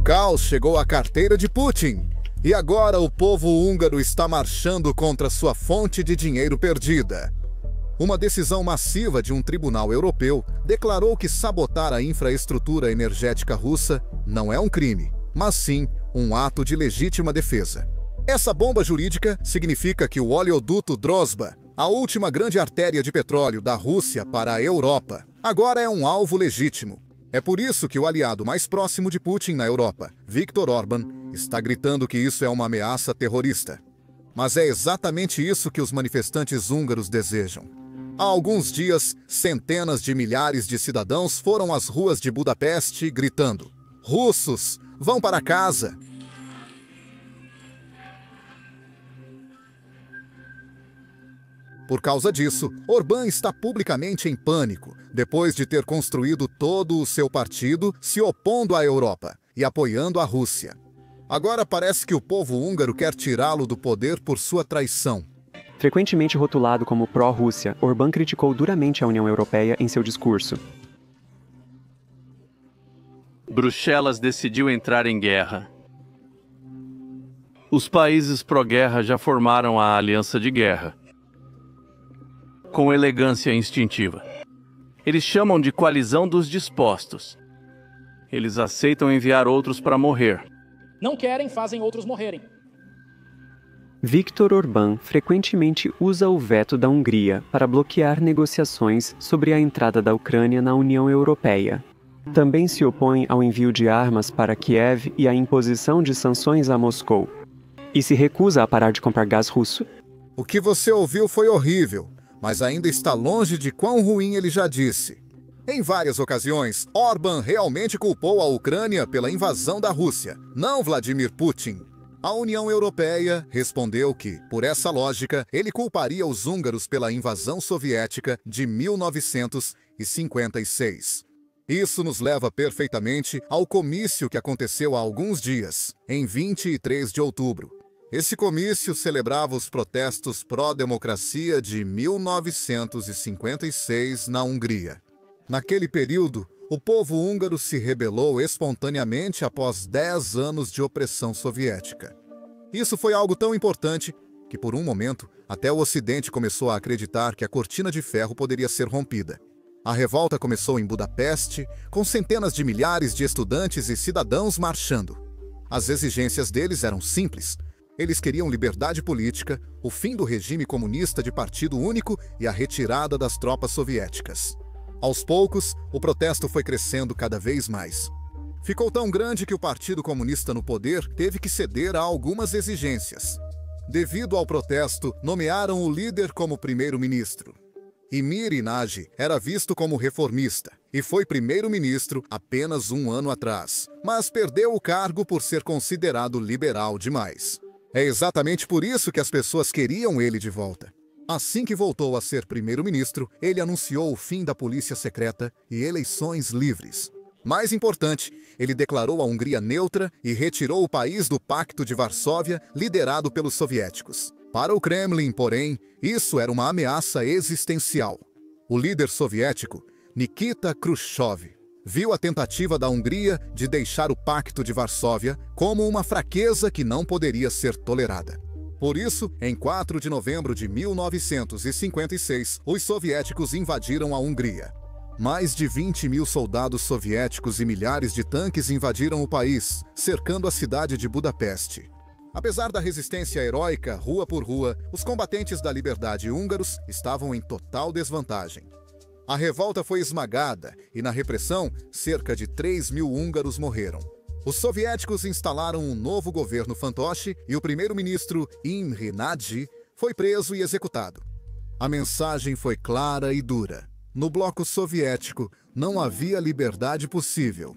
caos chegou à carteira de Putin. E agora o povo húngaro está marchando contra sua fonte de dinheiro perdida. Uma decisão massiva de um tribunal europeu declarou que sabotar a infraestrutura energética russa não é um crime, mas sim um ato de legítima defesa. Essa bomba jurídica significa que o oleoduto Drozhba, a última grande artéria de petróleo da Rússia para a Europa, agora é um alvo legítimo. É por isso que o aliado mais próximo de Putin na Europa, Viktor Orbán, está gritando que isso é uma ameaça terrorista. Mas é exatamente isso que os manifestantes húngaros desejam. Há alguns dias, centenas de milhares de cidadãos foram às ruas de Budapeste gritando: "Russos, vão para casa!" Por causa disso, Orbán está publicamente em pânico, depois de ter construído todo o seu partido se opondo à Europa e apoiando a Rússia. Agora parece que o povo húngaro quer tirá-lo do poder por sua traição. Frequentemente rotulado como pró-Rússia, Orbán criticou duramente a União Europeia em seu discurso. Bruxelas decidiu entrar em guerra. Os países pró-guerra já formaram a aliança de guerra, com elegância instintiva. Eles chamam de coalizão dos dispostos. Eles aceitam enviar outros para morrer. Não querem, fazem outros morrerem. Viktor Orbán frequentemente usa o veto da Hungria para bloquear negociações sobre a entrada da Ucrânia na União Europeia. Também se opõe ao envio de armas para Kiev e à imposição de sanções a Moscou. E se recusa a parar de comprar gás russo. O que você ouviu foi horrível, mas ainda está longe de quão ruim ele já disse. Em várias ocasiões, Orbán realmente culpou a Ucrânia pela invasão da Rússia, não Vladimir Putin. A União Europeia respondeu que, por essa lógica, ele culparia os húngaros pela invasão soviética de 1956. Isso nos leva perfeitamente ao comício que aconteceu há alguns dias, em 23 de outubro. Esse comício celebrava os protestos pró-democracia de 1956 na Hungria. Naquele período, o povo húngaro se rebelou espontaneamente após 10 anos de opressão soviética. Isso foi algo tão importante que, por um momento, até o Ocidente começou a acreditar que a cortina de ferro poderia ser rompida. A revolta começou em Budapeste, com centenas de milhares de estudantes e cidadãos marchando. As exigências deles eram simples. Eles queriam liberdade política, o fim do regime comunista de partido único e a retirada das tropas soviéticas. Aos poucos, o protesto foi crescendo cada vez mais. Ficou tão grande que o Partido Comunista no poder teve que ceder a algumas exigências. Devido ao protesto, nomearam o líder como primeiro-ministro. Imre Nagy era visto como reformista e foi primeiro-ministro apenas um ano atrás, mas perdeu o cargo por ser considerado liberal demais. É exatamente por isso que as pessoas queriam ele de volta. Assim que voltou a ser primeiro-ministro, ele anunciou o fim da polícia secreta e eleições livres. Mais importante, ele declarou a Hungria neutra e retirou o país do Pacto de Varsóvia, liderado pelos soviéticos. Para o Kremlin, porém, isso era uma ameaça existencial. O líder soviético, Nikita Khrushchev, viu a tentativa da Hungria de deixar o Pacto de Varsóvia como uma fraqueza que não poderia ser tolerada. Por isso, em 4 de novembro de 1956, os soviéticos invadiram a Hungria. Mais de 20 mil soldados soviéticos e milhares de tanques invadiram o país, cercando a cidade de Budapeste. Apesar da resistência heróica, rua por rua, os combatentes da liberdade húngaros estavam em total desvantagem. A revolta foi esmagada e, na repressão, cerca de 3 mil húngaros morreram. Os soviéticos instalaram um novo governo fantoche e o primeiro-ministro Imre Nagy foi preso e executado. A mensagem foi clara e dura. No bloco soviético, não havia liberdade possível.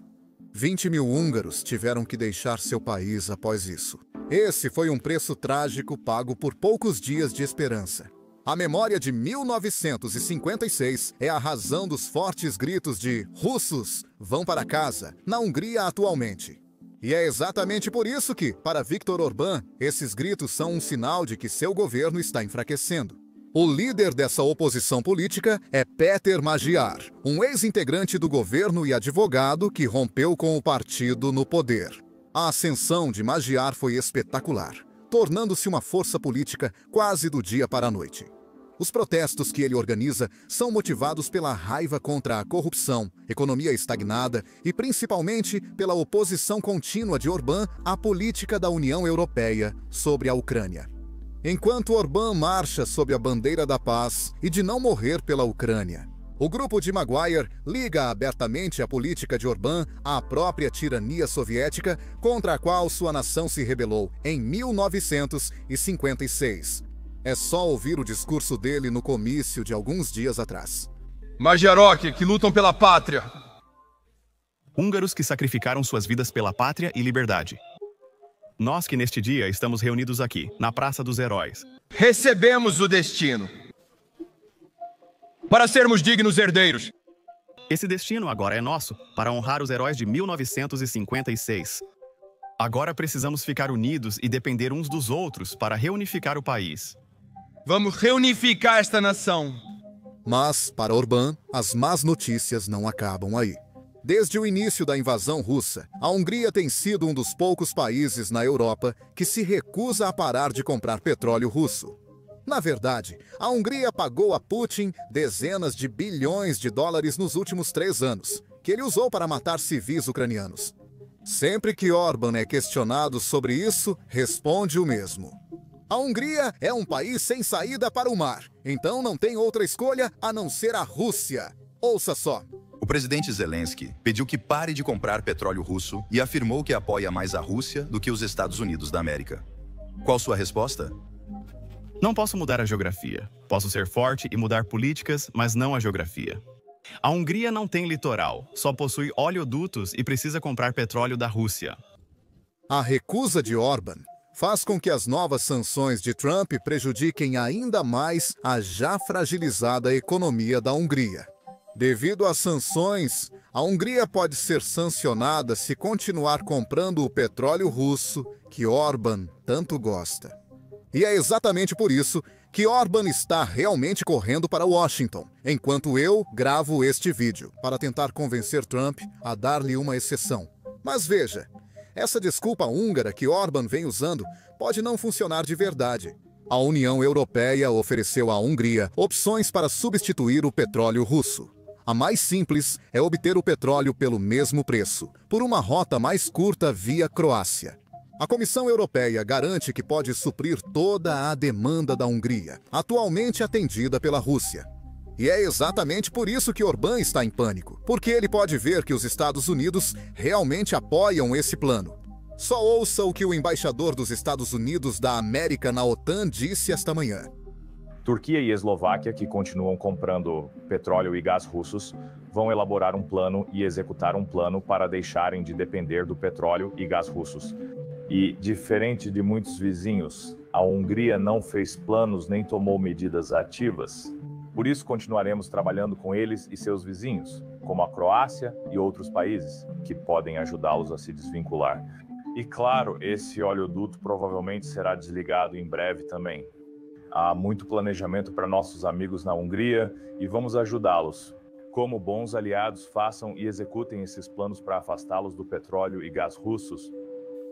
20 mil húngaros tiveram que deixar seu país após isso. Esse foi um preço trágico pago por poucos dias de esperança. A memória de 1956 é a razão dos fortes gritos de "Russos, vão para casa" na Hungria atualmente. E é exatamente por isso que, para Viktor Orbán, esses gritos são um sinal de que seu governo está enfraquecendo. O líder dessa oposição política é Péter Magyar, um ex-integrante do governo e advogado que rompeu com o partido no poder. A ascensão de Magyar foi espetacular, tornando-se uma força política quase do dia para a noite. Os protestos que ele organiza são motivados pela raiva contra a corrupção, economia estagnada e principalmente pela oposição contínua de Orbán à política da União Europeia sobre a Ucrânia. Enquanto Orbán marcha sob a bandeira da paz e de não morrer pela Ucrânia, o grupo de Magyar liga abertamente a política de Orbán à própria tirania soviética contra a qual sua nação se rebelou em 1956. É só ouvir o discurso dele no comício de alguns dias atrás. Magyarok, que lutam pela pátria. Húngaros que sacrificaram suas vidas pela pátria e liberdade. Nós que neste dia estamos reunidos aqui, na Praça dos Heróis. Recebemos o destino. Para sermos dignos herdeiros. Esse destino agora é nosso, para honrar os heróis de 1956. Agora precisamos ficar unidos e depender uns dos outros para reunificar o país. Vamos reunificar esta nação. Mas, para Orbán, as más notícias não acabam aí. Desde o início da invasão russa, a Hungria tem sido um dos poucos países na Europa que se recusa a parar de comprar petróleo russo. Na verdade, a Hungria pagou a Putin dezenas de bilhões de dólares nos últimos 3 anos, que ele usou para matar civis ucranianos. Sempre que Orbán é questionado sobre isso, responde o mesmo. A Hungria é um país sem saída para o mar, então não tem outra escolha a não ser a Rússia. Ouça só. O presidente Zelensky pediu que pare de comprar petróleo russo e afirmou que apoia mais a Rússia do que os Estados Unidos da América. Qual sua resposta? Não posso mudar a geografia. Posso ser forte e mudar políticas, mas não a geografia. A Hungria não tem litoral, só possui oleodutos e precisa comprar petróleo da Rússia. A recusa de Orbán faz com que as novas sanções de Trump prejudiquem ainda mais a já fragilizada economia da Hungria. Devido às sanções, a Hungria pode ser sancionada se continuar comprando o petróleo russo que Orbán tanto gosta. E é exatamente por isso que Orbán está realmente correndo para Washington, enquanto eu gravo este vídeo, para tentar convencer Trump a dar-lhe uma exceção. Mas veja, essa desculpa húngara que Orbán vem usando pode não funcionar de verdade. A União Europeia ofereceu à Hungria opções para substituir o petróleo russo. A mais simples é obter o petróleo pelo mesmo preço, por uma rota mais curta via Croácia. A Comissão Europeia garante que pode suprir toda a demanda da Hungria, atualmente atendida pela Rússia. E é exatamente por isso que Orbán está em pânico, porque ele pode ver que os Estados Unidos realmente apoiam esse plano. Só ouça o que o embaixador dos Estados Unidos da América na OTAN disse esta manhã. Turquia e Eslováquia, que continuam comprando petróleo e gás russos, vão elaborar um plano e executar um plano para deixarem de depender do petróleo e gás russos. E, diferente de muitos vizinhos, a Hungria não fez planos nem tomou medidas ativas. Por isso, continuaremos trabalhando com eles e seus vizinhos, como a Croácia e outros países, que podem ajudá-los a se desvincular. E, claro, esse oleoduto provavelmente será desligado em breve também. Há muito planejamento para nossos amigos na Hungria e vamos ajudá-los. Como bons aliados, façam e executem esses planos para afastá-los do petróleo e gás russos.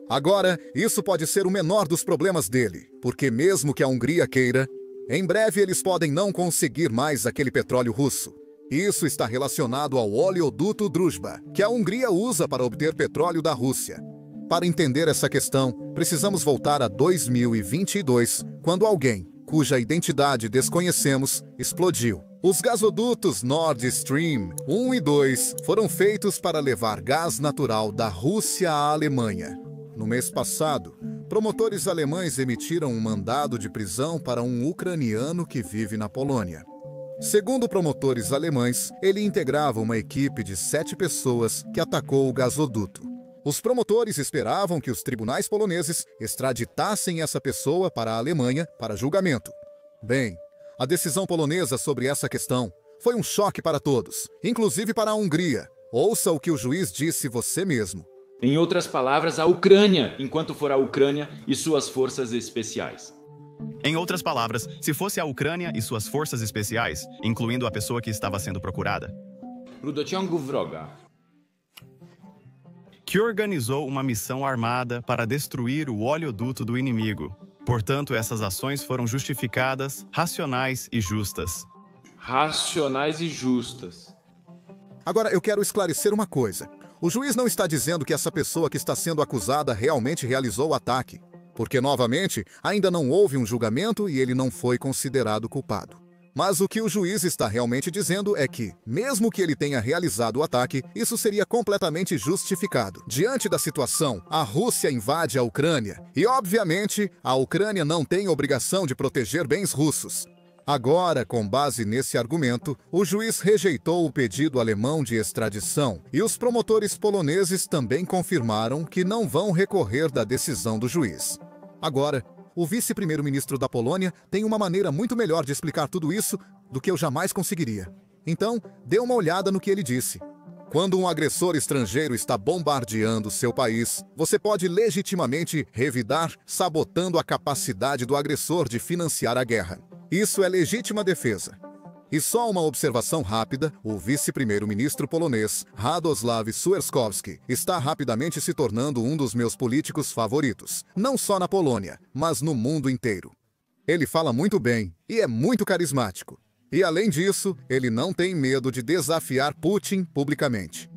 Agora, isso pode ser o menor dos problemas dele, porque mesmo que a Hungria queira, em breve eles podem não conseguir mais aquele petróleo russo. Isso está relacionado ao oleoduto Druzhba, que a Hungria usa para obter petróleo da Rússia. Para entender essa questão, precisamos voltar a 2022, quando alguém, cuja identidade desconhecemos, explodiu. Os gasodutos Nord Stream 1 e 2 foram feitos para levar gás natural da Rússia à Alemanha. No mês passado, promotores alemães emitiram um mandado de prisão para um ucraniano que vive na Polônia. Segundo promotores alemães, ele integrava uma equipe de 7 pessoas que atacou o gasoduto. Os promotores esperavam que os tribunais poloneses extraditassem essa pessoa para a Alemanha para julgamento. Bem, a decisão polonesa sobre essa questão foi um choque para todos, inclusive para a Hungria. Ouça o que o juiz disse você mesmo. Em outras palavras, a Ucrânia, enquanto for a Ucrânia e suas forças especiais. Em outras palavras, se fosse a Ucrânia e suas forças especiais, incluindo a pessoa que estava sendo procurada. Rudociągu wroga. que organizou uma missão armada para destruir o oleoduto do inimigo. Portanto, essas ações foram justificadas, racionais e justas. Racionais e justas. Agora, eu quero esclarecer uma coisa. O juiz não está dizendo que essa pessoa que está sendo acusada realmente realizou o ataque, porque, novamente, ainda não houve um julgamento e ele não foi considerado culpado. Mas o que o juiz está realmente dizendo é que, mesmo que ele tenha realizado o ataque, isso seria completamente justificado. Diante da situação, a Rússia invade a Ucrânia e, obviamente, a Ucrânia não tem obrigação de proteger bens russos. Agora, com base nesse argumento, o juiz rejeitou o pedido alemão de extradição e os promotores poloneses também confirmaram que não vão recorrer da decisão do juiz. Agora, o vice-primeiro-ministro da Polônia tem uma maneira muito melhor de explicar tudo isso do que eu jamais conseguiria. Então, dê uma olhada no que ele disse. Quando um agressor estrangeiro está bombardeando seu país, você pode legitimamente revidar, sabotando a capacidade do agressor de financiar a guerra. Isso é legítima defesa. E só uma observação rápida, o vice-primeiro-ministro polonês, Radoslaw Siekierski, está rapidamente se tornando um dos meus políticos favoritos, não só na Polônia, mas no mundo inteiro. Ele fala muito bem e é muito carismático. E além disso, ele não tem medo de desafiar Putin publicamente.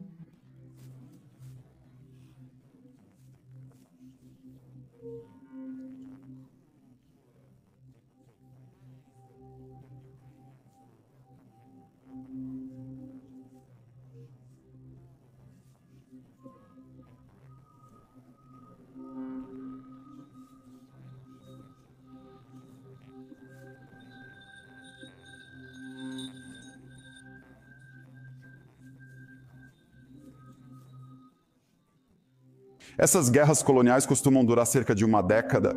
Essas guerras coloniais costumam durar cerca de uma década.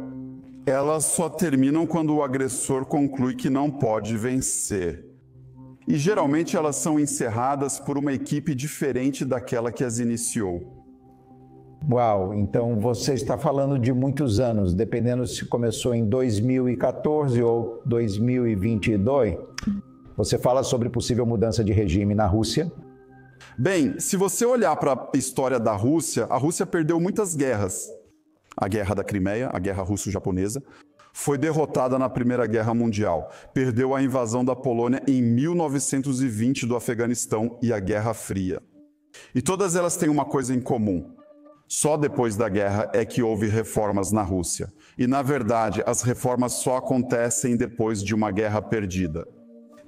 Elas só terminam quando o agressor conclui que não pode vencer. E geralmente elas são encerradas por uma equipe diferente daquela que as iniciou. Uau, então você está falando de muitos anos, dependendo se começou em 2014 ou 2022. Você fala sobre possível mudança de regime na Rússia. Bem, se você olhar para a história da Rússia, a Rússia perdeu muitas guerras. A Guerra da Crimeia, a Guerra Russo-Japonesa, foi derrotada na Primeira Guerra Mundial. Perdeu a invasão da Polônia em 1920 do Afeganistão e a Guerra Fria. E todas elas têm uma coisa em comum. Só depois da guerra é que houve reformas na Rússia. E, na verdade, as reformas só acontecem depois de uma guerra perdida.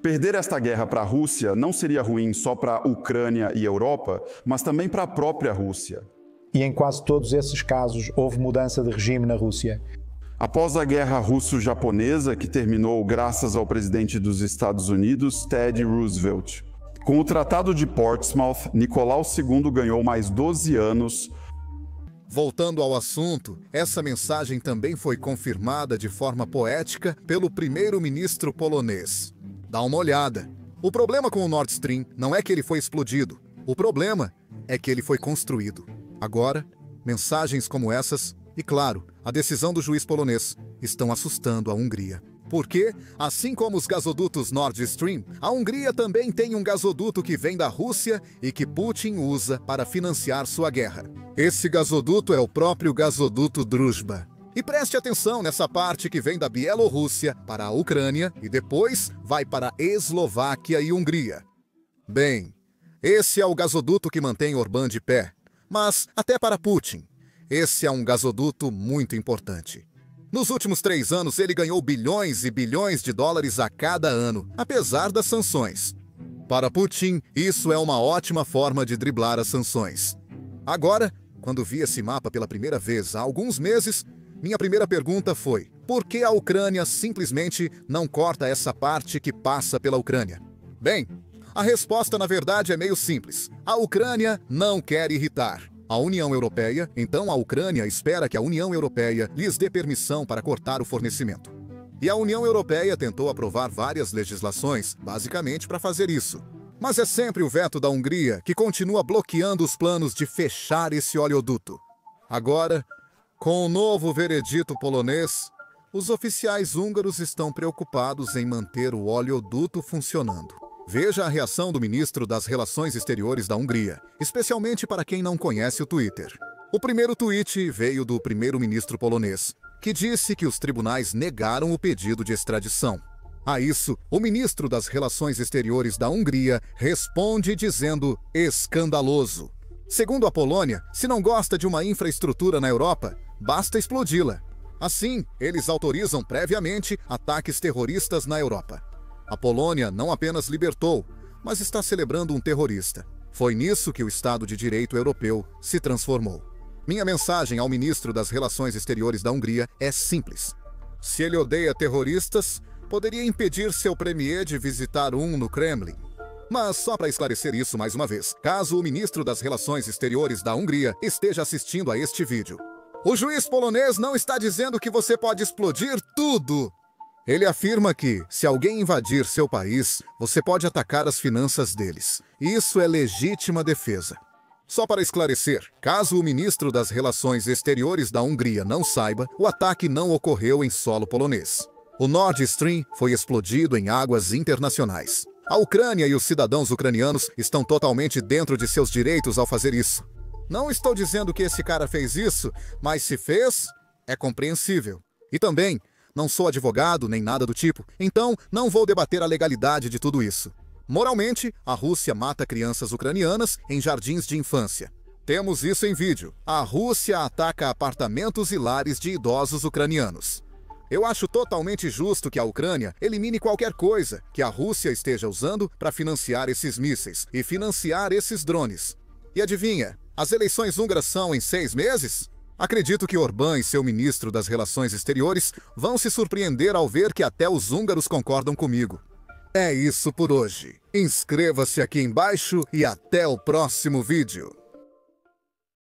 Perder esta guerra para a Rússia não seria ruim só para a Ucrânia e Europa, mas também para a própria Rússia. E em quase todos esses casos, houve mudança de regime na Rússia. Após a Guerra Russo-Japonesa, que terminou graças ao presidente dos Estados Unidos, Teddy Roosevelt. Com o Tratado de Portsmouth, Nicolau II ganhou mais 12 anos. Voltando ao assunto, essa mensagem também foi confirmada de forma poética pelo primeiro-ministro polonês. Dá uma olhada. O problema com o Nord Stream não é que ele foi explodido. O problema é que ele foi construído. Agora, mensagens como essas, e claro, a decisão do juiz polonês, estão assustando a Hungria. Porque, assim como os gasodutos Nord Stream, a Hungria também tem um gasoduto que vem da Rússia e que Putin usa para financiar sua guerra. Esse gasoduto é o próprio gasoduto Druzhba. E preste atenção nessa parte que vem da Bielorrússia para a Ucrânia e depois vai para a Eslováquia e Hungria. Bem, esse é o gasoduto que mantém Orbán de pé. Mas, até para Putin, esse é um gasoduto muito importante. Nos últimos 3 anos, ele ganhou bilhões e bilhões de dólares a cada ano, apesar das sanções. Para Putin, isso é uma ótima forma de driblar as sanções. Agora, quando vi esse mapa pela primeira vez há alguns meses, minha primeira pergunta foi: por que a Ucrânia simplesmente não corta essa parte que passa pela Ucrânia? Bem, a resposta na verdade é meio simples. A Ucrânia não quer irritar a União Europeia, então a Ucrânia espera que a União Europeia lhes dê permissão para cortar o fornecimento. E a União Europeia tentou aprovar várias legislações, basicamente para fazer isso. Mas é sempre o veto da Hungria que continua bloqueando os planos de fechar esse oleoduto. Agora, com o novo veredito polonês, os oficiais húngaros estão preocupados em manter o oleoduto funcionando. Veja a reação do ministro das Relações Exteriores da Hungria, especialmente para quem não conhece o Twitter. O primeiro tweet veio do primeiro-ministro polonês, que disse que os tribunais negaram o pedido de extradição. A isso, o ministro das Relações Exteriores da Hungria responde dizendo escandaloso. Segundo a Polônia, se não gosta de uma infraestrutura na Europa, basta explodi-la. Assim, eles autorizam previamente ataques terroristas na Europa. A Polônia não apenas libertou, mas está celebrando um terrorista. Foi nisso que o Estado de Direito europeu se transformou. Minha mensagem ao ministro das Relações Exteriores da Hungria é simples. Se ele odeia terroristas, poderia impedir seu premier de visitar um no Kremlin. Mas só para esclarecer isso mais uma vez, caso o ministro das Relações Exteriores da Hungria esteja assistindo a este vídeo, o juiz polonês não está dizendo que você pode explodir tudo. Ele afirma que, se alguém invadir seu país, você pode atacar as finanças deles. Isso é legítima defesa. Só para esclarecer, caso o ministro das Relações Exteriores da Hungria não saiba, o ataque não ocorreu em solo polonês. O Nord Stream foi explodido em águas internacionais. A Ucrânia e os cidadãos ucranianos estão totalmente dentro de seus direitos ao fazer isso. Não estou dizendo que esse cara fez isso, mas se fez, é compreensível. E também, não sou advogado nem nada do tipo, então não vou debater a legalidade de tudo isso. Moralmente, a Rússia mata crianças ucranianas em jardins de infância. Temos isso em vídeo. A Rússia ataca apartamentos e lares de idosos ucranianos. Eu acho totalmente justo que a Ucrânia elimine qualquer coisa que a Rússia esteja usando para financiar esses mísseis e financiar esses drones. E adivinha, as eleições húngaras são em 6 meses? Acredito que Orbán e seu ministro das Relações Exteriores vão se surpreender ao ver que até os húngaros concordam comigo. É isso por hoje. Inscreva-se aqui embaixo e até o próximo vídeo.